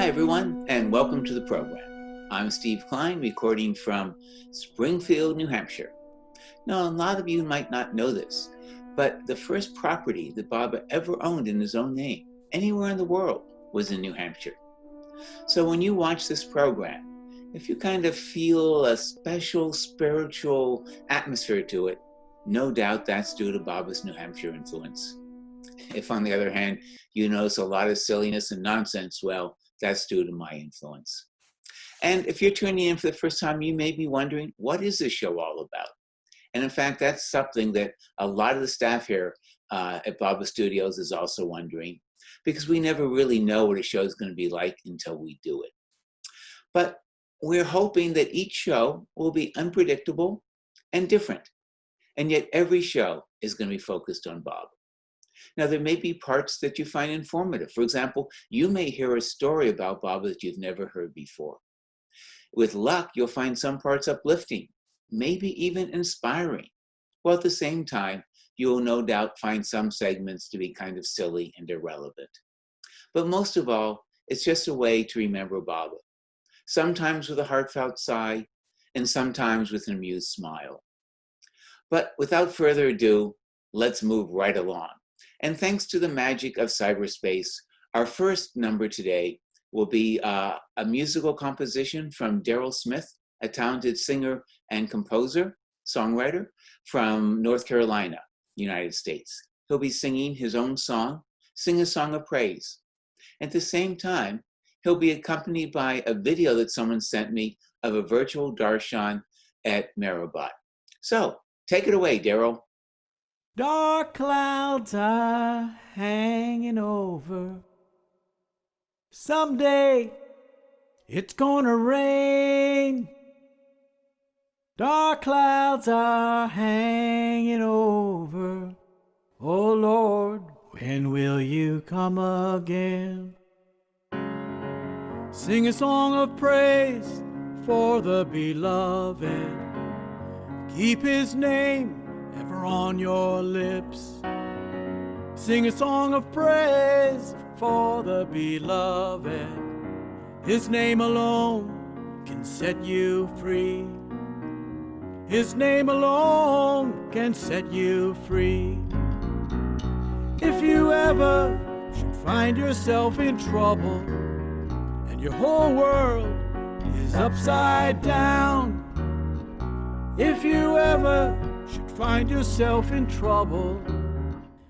Hi, everyone, and welcome to the program. I'm Steve Klein, recording from Springfield, New Hampshire. Now, a lot of you might not know this, but the first property that Baba ever owned in his own name, anywhere in the world, was in New Hampshire. So when you watch this program, if you kind of feel a special spiritual atmosphere to it, no doubt that's due to Baba's New Hampshire influence. If, on the other hand, you notice a lot of silliness and nonsense, well, that's due to my influence. And if you're tuning in for the first time, you may be wondering, what is this show all about? And in fact, that's something that a lot of the staff here at Baba Studios is also wondering, because we never really know what a show is going to be like until we do it. But we're hoping that each show will be unpredictable and different. And yet every show is going to be focused on Baba. Now, there may be parts that you find informative. For example, you may hear a story about Baba that you've never heard before. With luck, you'll find some parts uplifting, maybe even inspiring. While at the same time, you will no doubt find some segments to be kind of silly and irrelevant. But most of all, it's just a way to remember Baba, sometimes with a heartfelt sigh, and sometimes with an amused smile. But without further ado, let's move right along. And thanks to the magic of cyberspace, our first number today will be a musical composition from Daryl Smith, a talented singer and composer, songwriter from North Carolina, United States. He'll be singing his own song, Sing a Song of Praise. At the same time, he'll be accompanied by a video that someone sent me of a virtual darshan at Mehrabad. So, take it away, Daryl. Dark clouds are hanging over. Someday it's gonna rain. Dark clouds are hanging over. Oh Lord, when will you come again? Sing a song of praise for the beloved. Keep his name ever on your lips. Sing a song of praise for the beloved. His name alone can set you free. His name alone can set you free. If you ever should find yourself in trouble and your whole world is upside down, if you ever should find yourself in trouble,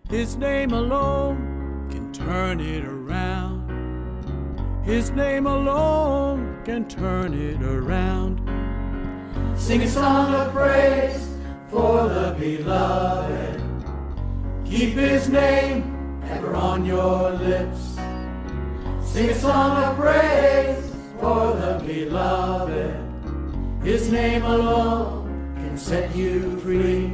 his name alone can turn it around. His name alone can turn it around. Sing a song of praise for the beloved. Keep his name ever on your lips. Sing a song of praise for the beloved. His name alone can set you free.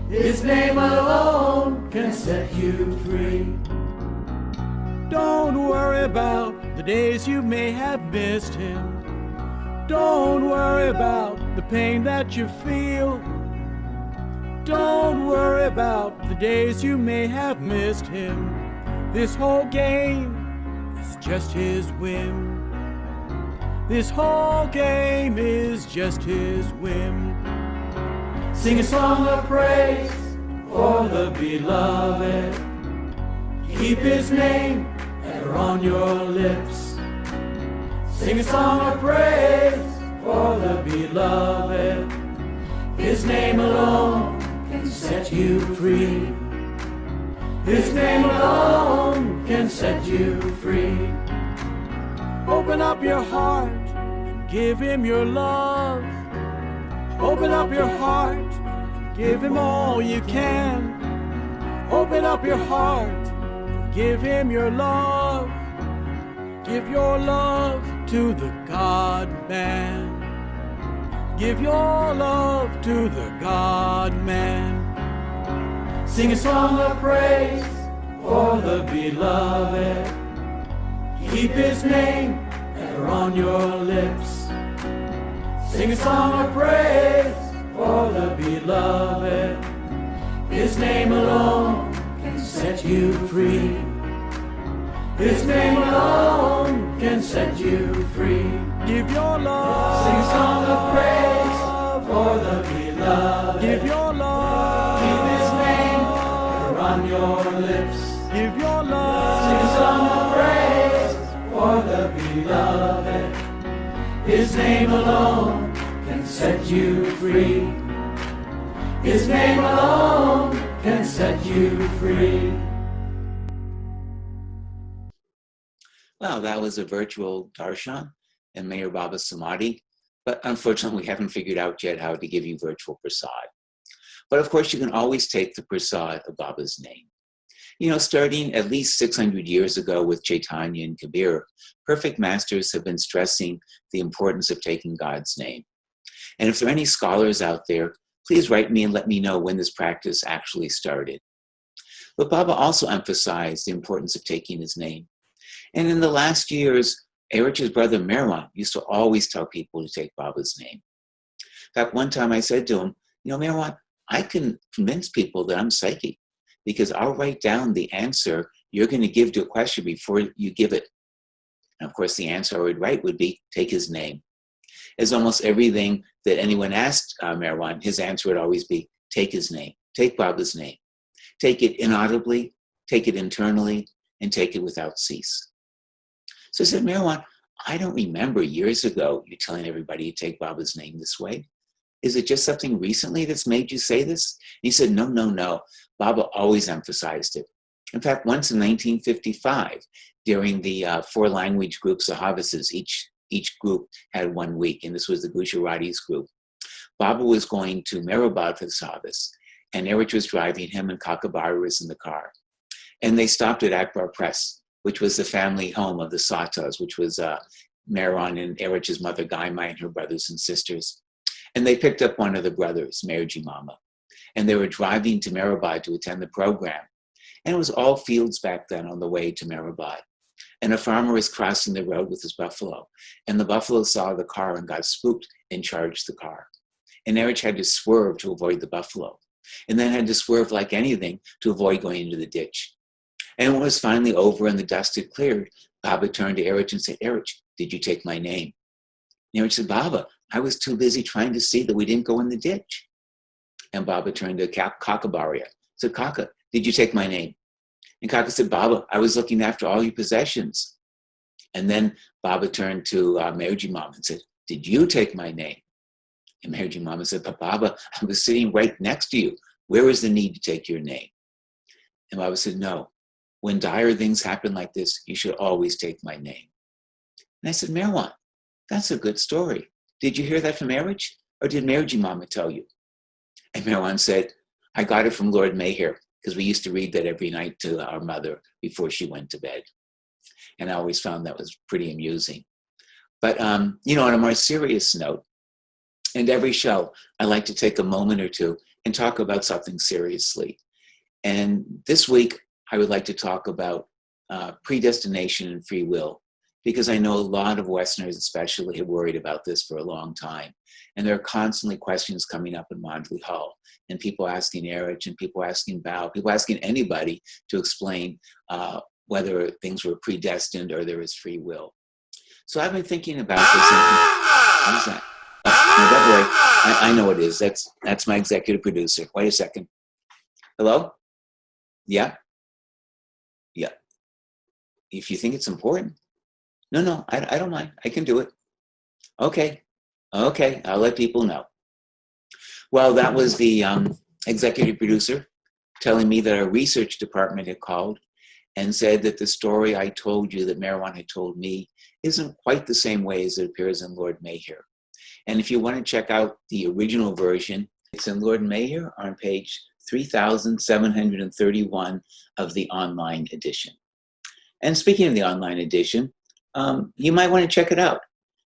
His name alone can set you free. Don't worry about the days you may have missed him. Don't worry about the pain that you feel. Don't worry about the days you may have missed him. This whole game is just his whim. This whole game is just his whim. Sing a song of praise for the beloved. Keep his name ever on your lips. Sing a song of praise for the beloved. His name alone can set you free. His name alone can set you free. Open up your heart and give him your love. Open up your heart and give him all you can. Open up your heart and give him your love. Give your love to the God-man. Give your love to the God-man. Sing a song of praise for the beloved. Keep his name ever on your lips. Sing a song of praise for the beloved. His name alone can set you free. His name alone can set you free. Give your love. Sing a song of praise for the beloved. Give your love. Keep his name ever on your lips. Give your love. Sing a song of praise for the beloved. His name alone can set you free. His name alone can set you free. Well, that was a virtual darshan and Meher Baba's samadhi, but unfortunately we haven't figured out yet how to give you virtual prasad. But of course you can always take the prasad of Baba's name. You know, starting at least 600 years ago with Chaitanya and Kabir, perfect masters have been stressing the importance of taking God's name. And if there are any scholars out there, please write me and let me know when this practice actually started. But Baba also emphasized the importance of taking his name. And in the last years, Erich's brother Merwan used to always tell people to take Baba's name. In fact, one time I said to him, you know, Merwan, I can convince people that I'm psychic because I'll write down the answer you're going to give to a question before you give it. And of course, the answer I would write would be, take his name. As almost everything that anyone asked Merwan, his answer would always be, take his name, take Baba's name. Take it inaudibly, take it internally, and take it without cease. So I said, Merwan, I don't remember years ago you telling everybody to take Baba's name this way. Is it just something recently that's made you say this? And he said, no. Baba always emphasized it. In fact, once in 1955, during the 4 language group Sahavases, each group had 1 week, and this was the Gujaratis group. Baba was going to Mehrabad for the Sahavas, and Erich was driving him, and Kakabari was in the car. And they stopped at Akbar Press, which was the family home of the Satas, which was Merwan and Erich's mother, Gaimai, and her brothers and sisters. And they picked up one of the brothers, Merji Mama. And they were driving to Mehrabad to attend the program. And it was all fields back then on the way to Mehrabad. And a farmer was crossing the road with his buffalo. And the buffalo saw the car and got spooked and charged the car. And Erich had to swerve to avoid the buffalo. And then had to swerve like anything to avoid going into the ditch. And when it was finally over and the dust had cleared, Baba turned to Erich and said, Erich, did you take my name? And Erich said, Baba, I was too busy trying to see that we didn't go in the ditch. And Baba turned to Kakabaria, said, Kaka, did you take my name? And Kaka said, Baba, I was looking after all your possessions. And then Baba turned to Merji Mama and said, did you take my name? And Merji Mama said, but Baba, I was sitting right next to you. Where is the need to take your name? And Baba said, no. When dire things happen like this, you should always take my name. And I said, Merwan, that's a good story. Did you hear that from Erich? Or did Merji Mama tell you? And Merwan said, I got it from Lord Meher, because we used to read that every night to our mother before she went to bed. And I always found that was pretty amusing. But, you know, on a more serious note, and every show, I like to take a moment or two and talk about something seriously. And this week, I would like to talk about predestination and free will, because I know a lot of Westerners especially have worried about this for a long time. And there are constantly questions coming up in Mandalay Hall, and people asking Erich, and people asking Bao, people asking anybody to explain whether things were predestined or there is free will. So I've been thinking about this. What is that? No, don't worry. I know what it is. That's my executive producer. Wait a second. Hello? Yeah? Yeah. If you think it's important. No, I don't mind. I can do it. Okay, I'll let people know. Well, that was the executive producer telling me that our research department had called and said that the story I told you that Merwan had told me isn't quite the same way as it appears in Lord Meher. And if you want to check out the original version, it's in Lord Meher on page 3731 of the online edition. And speaking of the online edition, you might want to check it out.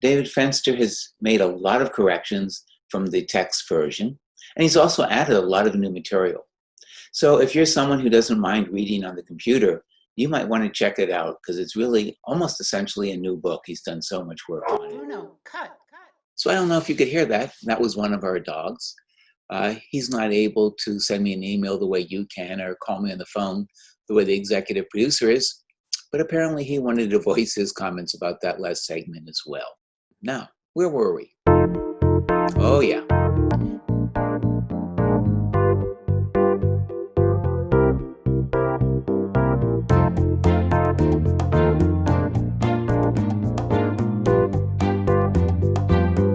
David Fenster has made a lot of corrections from the text version, and he's also added a lot of new material. So if you're someone who doesn't mind reading on the computer, you might want to check it out, because it's really almost essentially a new book. He's done so much work on it. Bruno, cut. So I don't know if you could hear that. That was one of our dogs. He's not able to send me an email the way you can or call me on the phone the way the executive producer is. but apparently he wanted to voice his comments about that last segment as well. Now, where were we? Oh, yeah.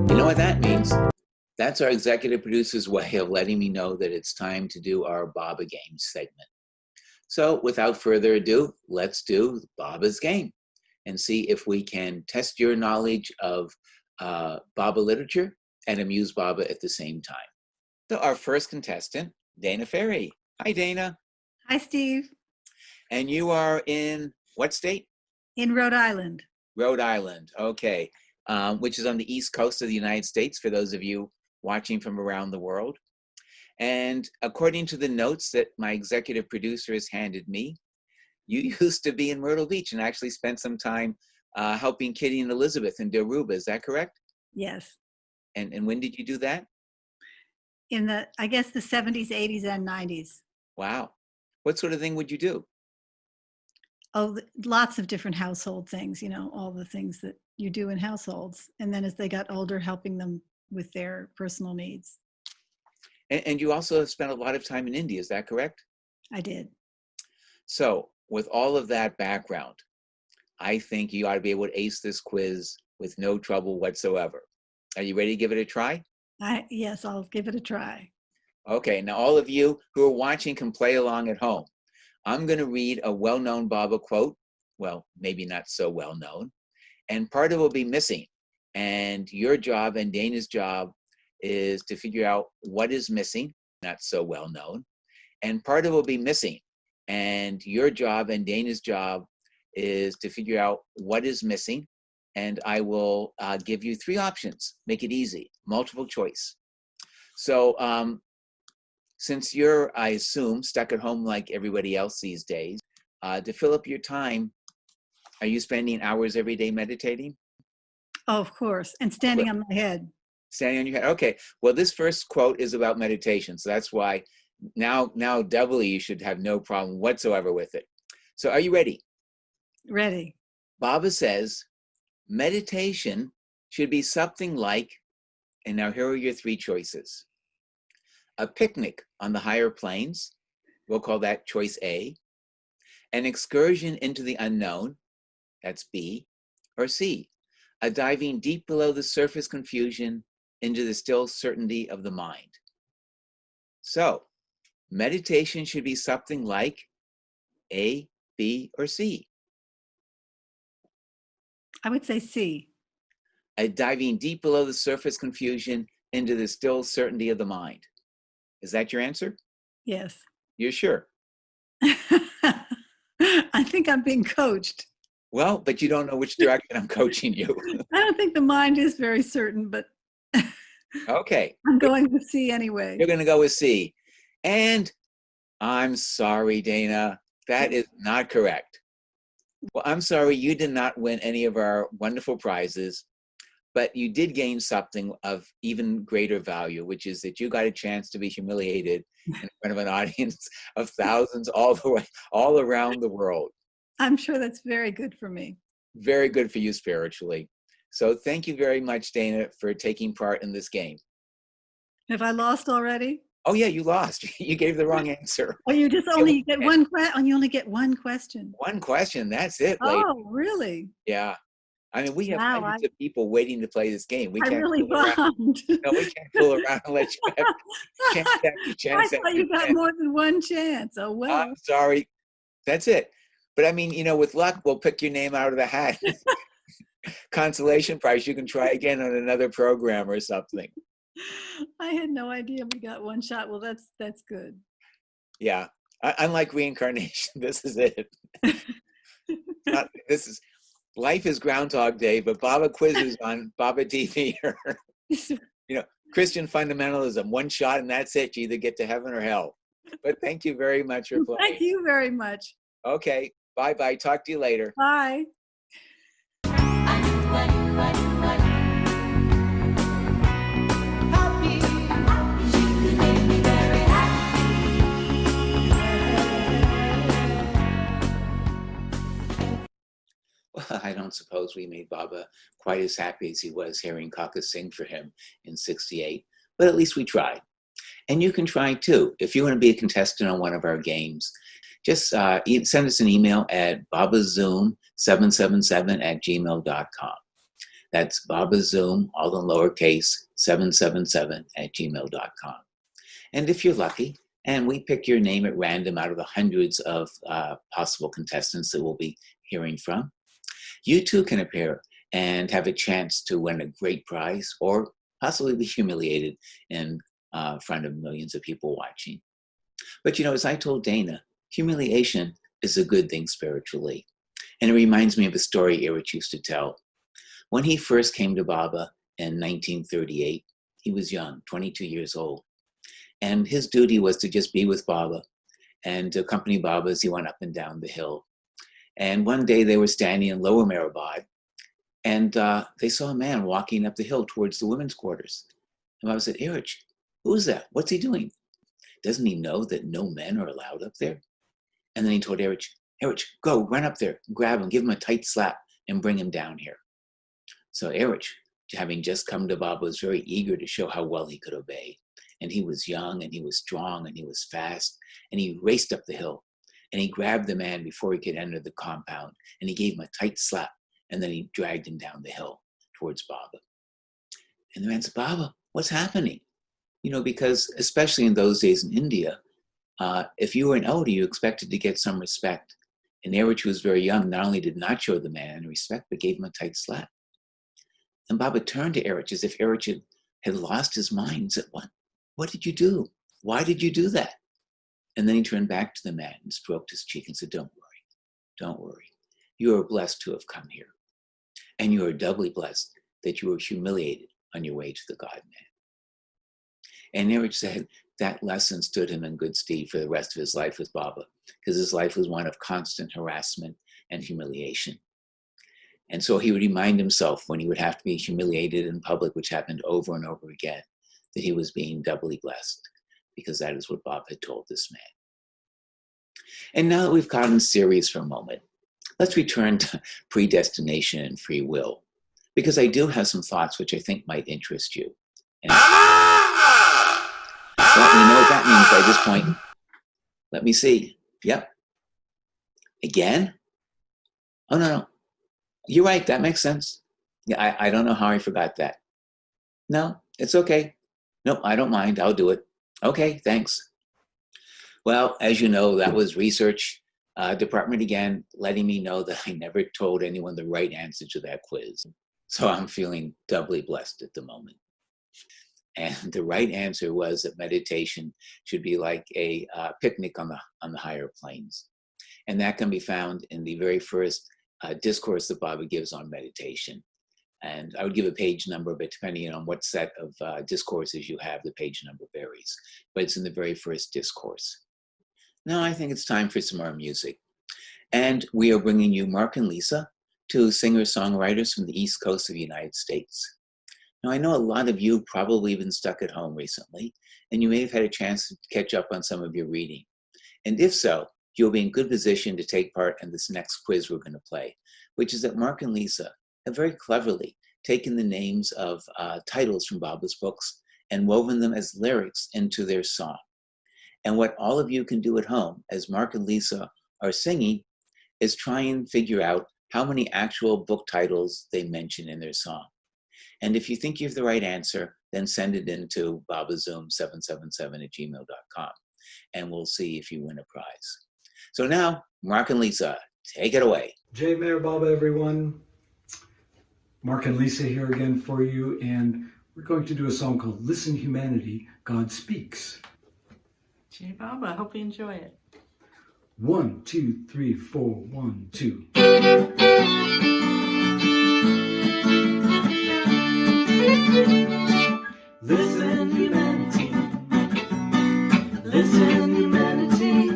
You know what that means? That's our executive producer's way of letting me know that it's time to do our Baba Game segment. So without further ado, let's do Baba's Game and see if we can test your knowledge of Baba literature and amuse Baba at the same time. So our first contestant, Dana Ferry. Hi, Dana. Hi, Steve. And you are in what state? In Rhode Island. Rhode Island, okay. Which is on the east coast of the United States, for those of you watching from around the world. And according to the notes that my executive producer has handed me, you used to be in Myrtle Beach and actually spent some time helping Kitty and Elizabeth in Deruba. Is that correct? Yes. And when did you do that? In the, I guess, the 70s, 80s, and 90s. Wow. What sort of thing would you do? Oh, lots of different household things, you know, all the things that you do in households. And then as they got older, helping them with their personal needs. And you also have spent a lot of time in India, is that correct? I did. So with all of that background, I think you ought to be able to ace this quiz with no trouble whatsoever. Are you ready to give it a try? Yes, I'll give it a try. Okay, now all of you who are watching can play along at home. I'm going to read a well-known Baba quote, well, maybe not so well-known, and part of it will be missing. And your job and Dana's job is to figure out what is missing, not so well-known, and part of it will be missing. And your job and Dana's job is to figure out what is missing, and I will give you 3 options. Make it easy, multiple choice. So since you're, I assume, stuck at home like everybody else these days, to fill up your time, are you spending hours every day meditating? Oh, of course. And standing on my head. Standing on your head. Okay. Well, this first quote is about meditation. So that's why now doubly you should have no problem whatsoever with it. So are you ready? Ready. Baba says, meditation should be something like, and now here are your 3 choices. A picnic on the higher plains, we'll call that choice A. An excursion into the unknown, that's B. Or C, a diving deep below the surface confusion into the still certainty of the mind. So, meditation should be something like A, B, or C. I would say C. A diving deep below the surface confusion into the still certainty of the mind. Is that your answer? Yes. You're sure? I think I'm being coached. Well, but you don't know which direction I'm coaching you. I don't think the mind is very certain, but Okay. I'm going with C anyway. You're going to go with C. And I'm sorry, Dana, that is not correct. Well, I'm sorry you did not win any of our wonderful prizes, but you did gain something of even greater value, which is that you got a chance to be humiliated in front of an audience of thousands all around the world. I'm sure that's very good for me. Very good for you spiritually. So thank you very much, Dana, for taking part in this game. Have I lost already? Oh yeah, you lost. You gave the wrong answer. Oh, you just only get one question. You only get one question. One question, that's it. Lady. Oh, really? Yeah. I mean, we have Wow, hundreds of people waiting to play this game. We I can't really fool around. bombed. No, we can't fool around and let you have chance after chance I thought you got more than one chance. Oh, well. I'm sorry. That's it. But I mean, you know, with luck, we'll pick your name out of the hat. Consolation prize, you can try again on another program or something. I had no idea we got one shot. Well, that's good. Yeah. Unlike reincarnation, this is it. Life is Groundhog Day, but Baba quizzes on Baba TV are, you know, Christian fundamentalism. One shot and that's it. You either get to heaven or hell. But thank you very much for playing. Thank you very much. Okay. Bye-bye. Talk to you later. Bye. Well, I don't suppose we made Baba quite as happy as he was hearing Kaka sing for him in '68, but at least we tried. And you can try too. If you want to be a contestant on one of our games, just send us an email at babazoom777@gmail.com. That's babazoom, all in lowercase, 777@gmail.com. And if you're lucky, and we pick your name at random out of the hundreds of possible contestants that we'll be hearing from, you too can appear and have a chance to win a great prize or possibly be humiliated in front of millions of people watching. But as I told Dana, humiliation is a good thing spiritually. And it reminds me of a story Erich used to tell. When he first came to Baba in 1938, he was young, 22 years old. And his duty was to just be with Baba and to accompany Baba as he went up and down the hill. And one day they were standing in Lower Mehrabad, and they saw a man walking up the hill towards the women's quarters. And Baba said, Erich, who is that? What's he doing? Doesn't he know that no men are allowed up there? And then he told Erich, go, run up there, grab him, give him a tight slap, and bring him down here. So Erich, having just come to Baba, was very eager to show how well he could obey. And he was young, and he was strong, and he was fast, and he raced up the hill. And he grabbed the man before he could enter the compound, and he gave him a tight slap, and then he dragged him down the hill towards Baba. And the man said, Baba, what's happening? Because especially in those days in India, if you were an elder, you expected to get some respect. And Erich, who was very young, not only did not show the man respect, but gave him a tight slap. And Baba turned to Erich as if Erich had lost his mind and said, What did you do? Why did you do that? And then he turned back to the man and stroked his cheek and said, don't worry. You are blessed to have come here. And you are doubly blessed that you were humiliated on your way to the God-man. And Erich said that lesson stood him in good stead for the rest of his life with Baba, because his life was one of constant harassment and humiliation. And so he would remind himself when he would have to be humiliated in public, which happened over and over again, that he was being doubly blessed, because that is what Baba had told this man. And now that we've gotten serious for a moment, let's return to predestination and free will, because I do have some thoughts which I think might interest you. And well, you know what that means by this point. Let me see. Yep. Again? Oh, no. You're right. That makes sense. Yeah, I don't know how I forgot that. No, it's okay. Nope, I don't mind. I'll do it. Okay, thanks. Well, as you know, that was research department again, letting me know that I never told anyone the right answer to that quiz. So I'm feeling doubly blessed at the moment. And the right answer was that meditation should be like a picnic on the higher planes. And that can be found in the very first discourse that Baba gives on meditation. And I would give a page number, but depending on what set of discourses you have, the page number varies. But it's in the very first discourse. Now I think it's time for some more music. And we are bringing you Mark and Lisa, two singer-songwriters from the East Coast of the United States. Now I know a lot of you probably been stuck at home recently, and you may have had a chance to catch up on some of your reading. And if so, you'll be in good position to take part in this next quiz we're going to play, which is that Mark and Lisa have very cleverly taken the names of titles from Baba's books and woven them as lyrics into their song. And what all of you can do at home, as Mark and Lisa are singing, is try and figure out how many actual book titles they mention in their song. And if you think you have the right answer, then send it into babazoom777@gmail.com, and we'll see if you win a prize. So now, Mark and Lisa, take it away. Jai Meher Baba, everyone. Mark and Lisa here again for you, and we're going to do a song called Listen Humanity, God Speaks. Jai Baba, hope you enjoy it. 1, 2, 3, 4, 1, 2. Listen, humanity. Listen, humanity.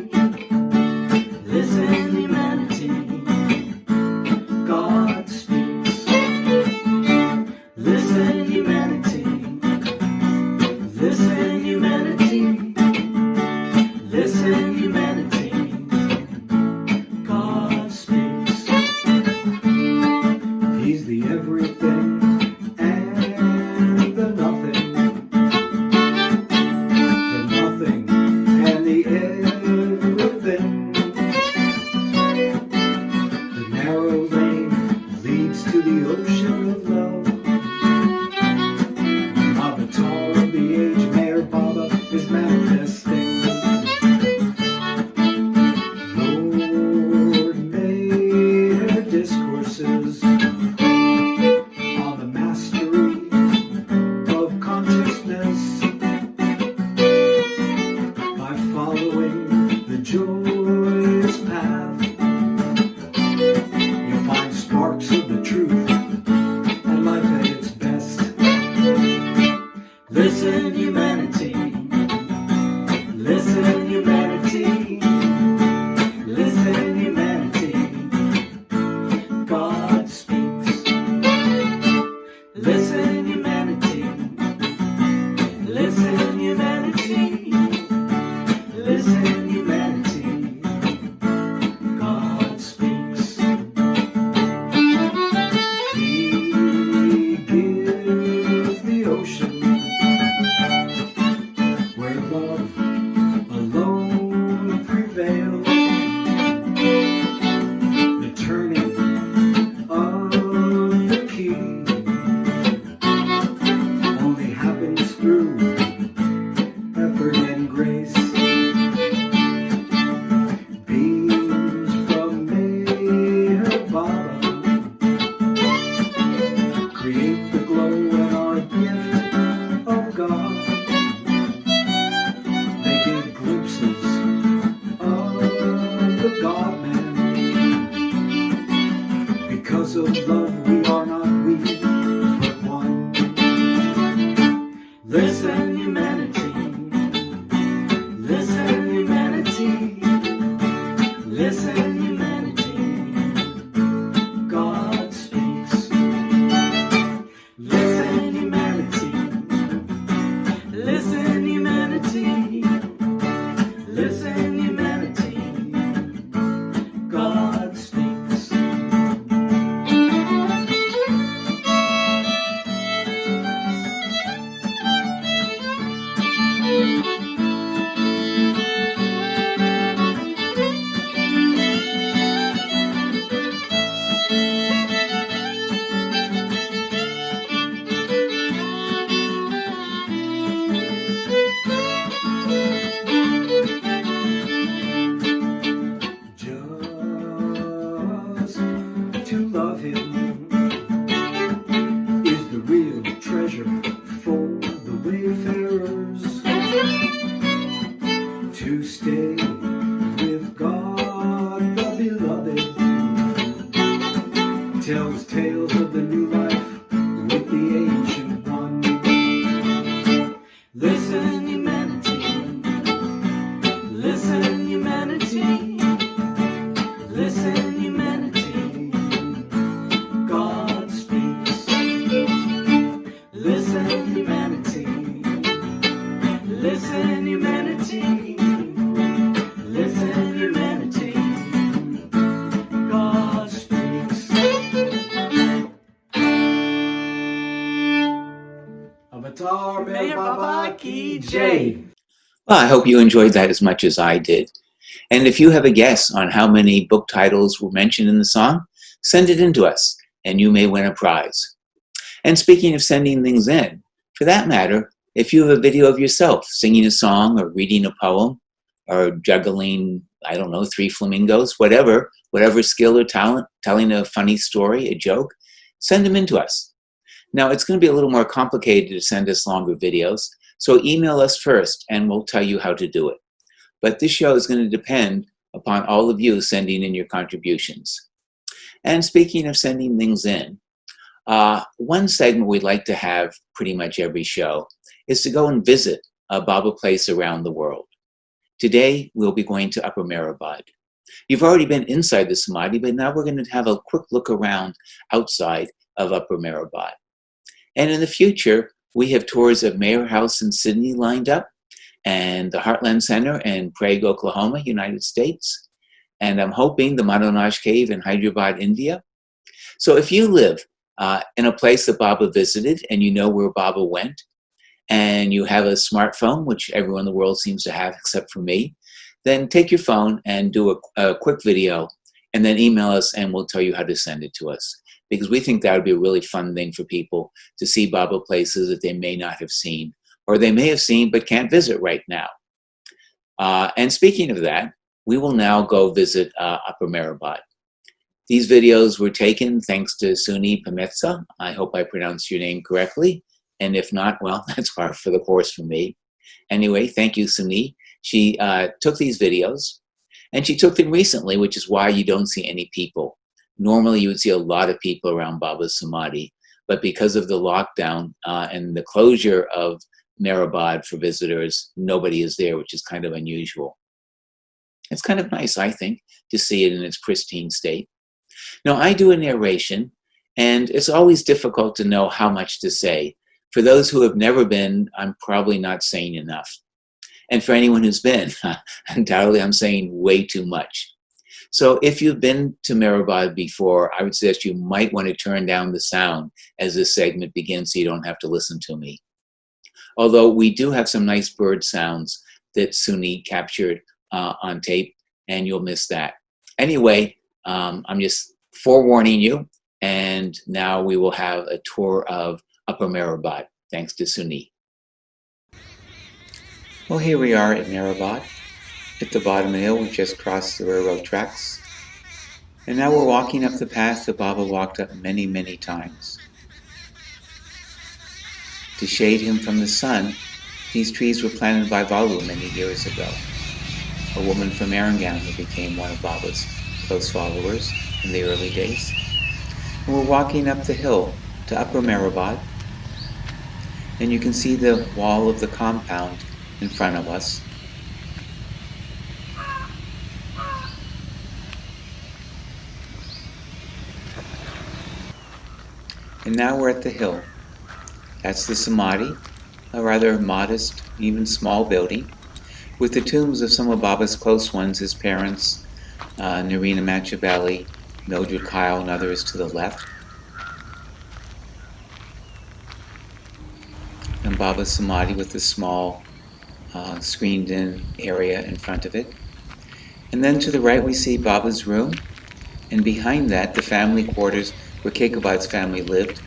Listen, humanity. God speaks. Listen, humanity. Listen, humanity. Listen, humanity. God speaks. the ocean of love. Avatar of the age, Mayor Baba is manifesting. Lord Mayor discourses on the mastery of consciousness by following the joyous path. You'll find sparks of the truth and life at its best. Listen, humanity. Listen, humanity. Listen, humanity. God speaks. Listen, humanity. Listen, humanity. Listen, humanity. God speaks. He gives the ocean where love alone prevails. The turning of the key only happens through effort and grace. Beams from Mayor Baba create the glow and our gift of God. They give glimpses of the God-man. Because of love we are not weak, but one. Listen, humanity. Listen, humanity. Listen, humanity. God speaks. Listen, humanity. Listen, humanity. Listen, humanity. God speaks. Just to love him is the real treasure for the wayfarers. To stay with God the beloved tells tales of the new life with the ancient one. Listen, humanity. Listen, humanity. Listen, humanity. God speaks. Listen, humanity. Listen, humanity. Listen, humanity. God speaks. Avatar Mayor Baba Ki Jai. Well, I hope you enjoyed that as much as I did. And if you have a guess on how many book titles were mentioned in the song, send it in to us, and you may win a prize. And speaking of sending things in, for that matter, if you have a video of yourself singing a song or reading a poem or juggling, I don't know, 3 flamingos, whatever skill or talent, telling a funny story, a joke, send them in to us. Now, it's going to be a little more complicated to send us longer videos, so email us first and we'll tell you how to do it. But this show is going to depend upon all of you sending in your contributions. And speaking of sending things in, one segment we'd like to have pretty much every show is to go and visit a Baba place around the world. Today, we'll be going to Upper Mehrabad. You've already been inside the Samadhi, but now we're going to have a quick look around outside of Upper Mehrabad. And in the future, we have tours of Mayor House in Sydney lined up, and the Heartland Center in Prague, Oklahoma, United States. And I'm hoping the Madonaj Cave in Hyderabad, India. So if you live in a place that Baba visited and you know where Baba went, and you have a smartphone, which everyone in the world seems to have except for me, then take your phone and do a quick video and then email us and we'll tell you how to send it to us. Because we think that would be a really fun thing for people to see Baba places that they may not have seen, or they may have seen but can't visit right now. And speaking of that, we will now go visit Upper Mehrabad. These videos were taken thanks to Suni Pametsa. I hope I pronounced your name correctly. And if not, well, that's par for the course for me. Anyway, thank you, Suni. She took these videos, and she took them recently, which is why you don't see any people. Normally, you would see a lot of people around Baba's Samadhi, but because of the lockdown and the closure of Mehrabad for visitors, nobody is there, which is kind of unusual. It's kind of nice, I think, to see it in its pristine state. Now, I do a narration, and it's always difficult to know how much to say. For those who have never been, I'm probably not saying enough. And for anyone who's been, undoubtedly I'm saying way too much. So if you've been to Mehrabad before, I would suggest you might want to turn down the sound as this segment begins so you don't have to listen to me. Although we do have some nice bird sounds that Suni captured on tape, and you'll miss that. Anyway, I'm just forewarning you, and now we will have a tour of Upper Mehrabad, thanks to Suni. Well, here we are at Mehrabad. At the bottom of the hill, we just crossed the railroad tracks. And now we're walking up the path that Baba walked up many, many times. To shade him from the sun, these trees were planted by Valu many years ago, a woman from Arangan who became one of Baba's close followers in the early days. And we're walking up the hill to Upper Mehrabad, and you can see the wall of the compound in front of us. And now we're at the hill. That's the Samadhi, a rather modest, even small building, with the tombs of some of Baba's close ones, his parents, Narina Machabali, Mildred Kyle, and others to the left. And Baba's Samadhi with the small screened-in area in front of it. And then to the right we see Baba's room, and behind that the family quarters where Kekabad's family lived.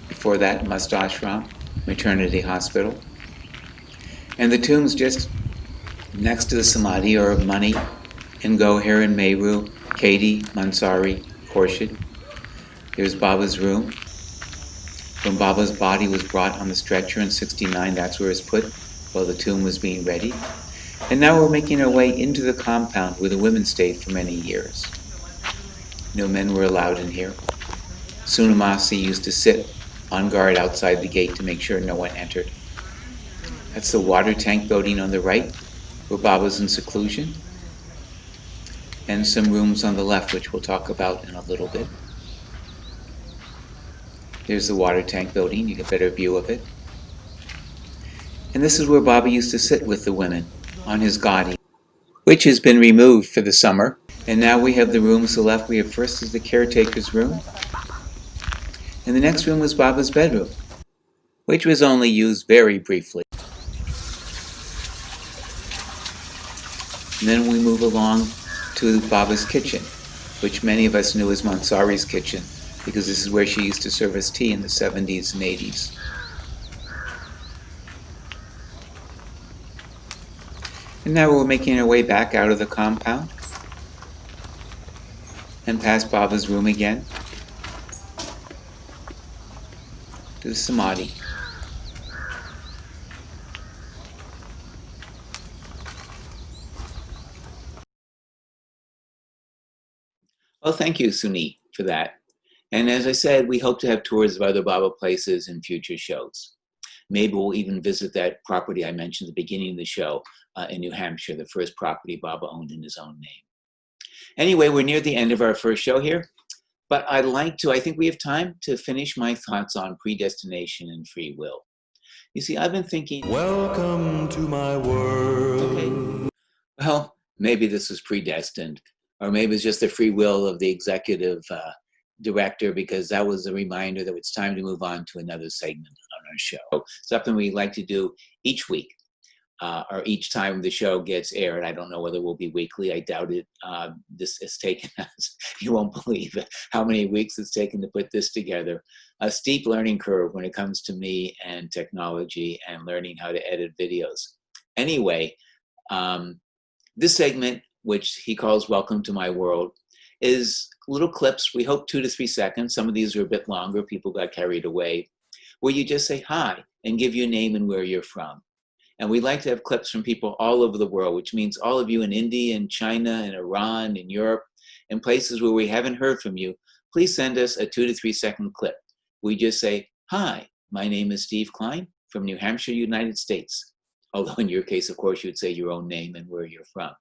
Before that, Mast Ashram, maternity hospital. And the tombs just next to the Samadhi are of Mani and Gohar and Mehru, Katie, Mansari, Khorshid. Here's Baba's room. When Baba's body was brought on the stretcher in '69, that's where it was put while the tomb was being ready. And now we're making our way into the compound where the women stayed for many years. No men were allowed in here. Sunamasi used to sit on guard outside the gate to make sure no one entered. That's the water tank building on the right, where Baba's in seclusion. And some rooms on the left, which we'll talk about in a little bit. There's the water tank building, you get a better view of it. And this is where Baba used to sit with the women, on his gadi, which has been removed for the summer. And now we have the rooms to the left. We have first is the caretaker's room. And the next room was Baba's bedroom, which was only used very briefly. And then we move along to Baba's kitchen, which many of us knew as Mansari's kitchen, because this is where she used to serve us tea in the 70s and 80s. And now we're making our way back out of the compound and past Baba's room again to the Samadhi. Well, thank you, Suni, for that. And as I said, we hope to have tours of other Baba places in future shows. Maybe we'll even visit that property I mentioned at the beginning of the show in New Hampshire, the first property Baba owned in his own name. Anyway, we're near the end of our first show here, but I'd like to, I think we have time to finish my thoughts on predestination and free will. You see, I've been thinking, Welcome to my world. okay, well, maybe this was predestined, or maybe it's just the free will of the executive director, because that was a reminder that it's time to move on to another segment on our show. Something we like to do each week. or each time the show gets aired. I don't know whether it will be weekly. I doubt it. This has taken us, you won't believe it, how many weeks it's taken to put this together. A steep learning curve when it comes to me and technology and learning how to edit videos. Anyway, this segment, which he calls Welcome to My World, is little clips, we hope 2 to 3 seconds. Some of these are a bit longer, people got carried away, where you just say hi and give your name and where you're from. And we like to have clips from people all over the world, which means all of you in India and China and Iran and Europe and places where we haven't heard from you, please send us a 2 to 3 second clip. We just say, hi, my name is Steve Klein from New Hampshire, United States. Although in your case, of course, you'd say your own name and where you're from.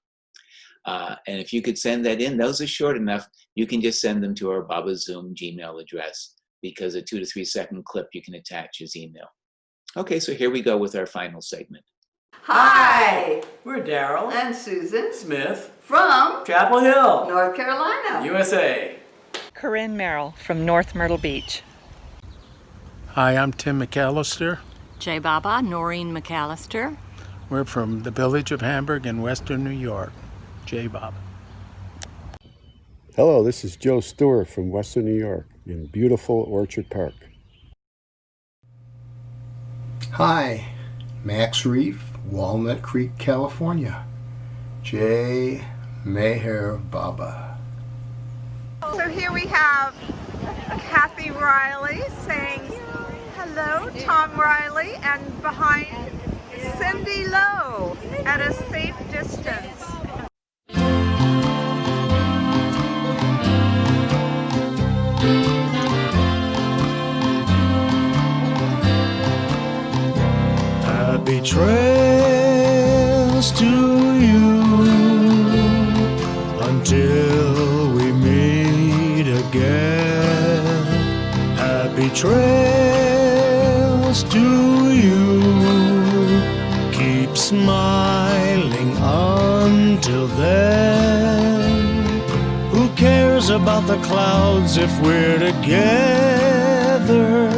And if you could send that in, those are short enough, you can just send them to our Baba Zoom Gmail address, because a 2 to 3 second clip you can attach as email. Okay, so here we go with our final segment. Hi, We're Daryl and Susan Smith, from Chapel Hill, North Carolina. USA. Corinne Merrill from North Myrtle Beach. Hi, I'm Tim McAllister. Jay Baba, Noreen McAllister. We're from the village of Hamburg in western New York. J. Bob. Hello, this is Joe Stewart from Western New York in beautiful Orchard Park. Hi, Max Reef, Walnut Creek, California. J. Meher Baba. So here we have Kathy Riley saying hello, Tom Riley, and behind Cindy Lowe at a safe distance. Happy trails to you until we meet again. Happy trails to you. Keep smiling until then. Who cares about the clouds if we're together?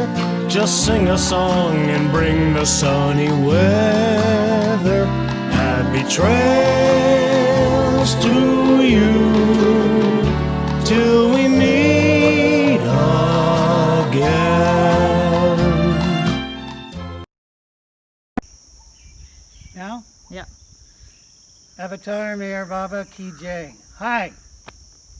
Just sing a song and bring the sunny weather. Happy trails to you till we meet again. Now? Yeah. Avatar Meher Baba Ki Jai. Hi,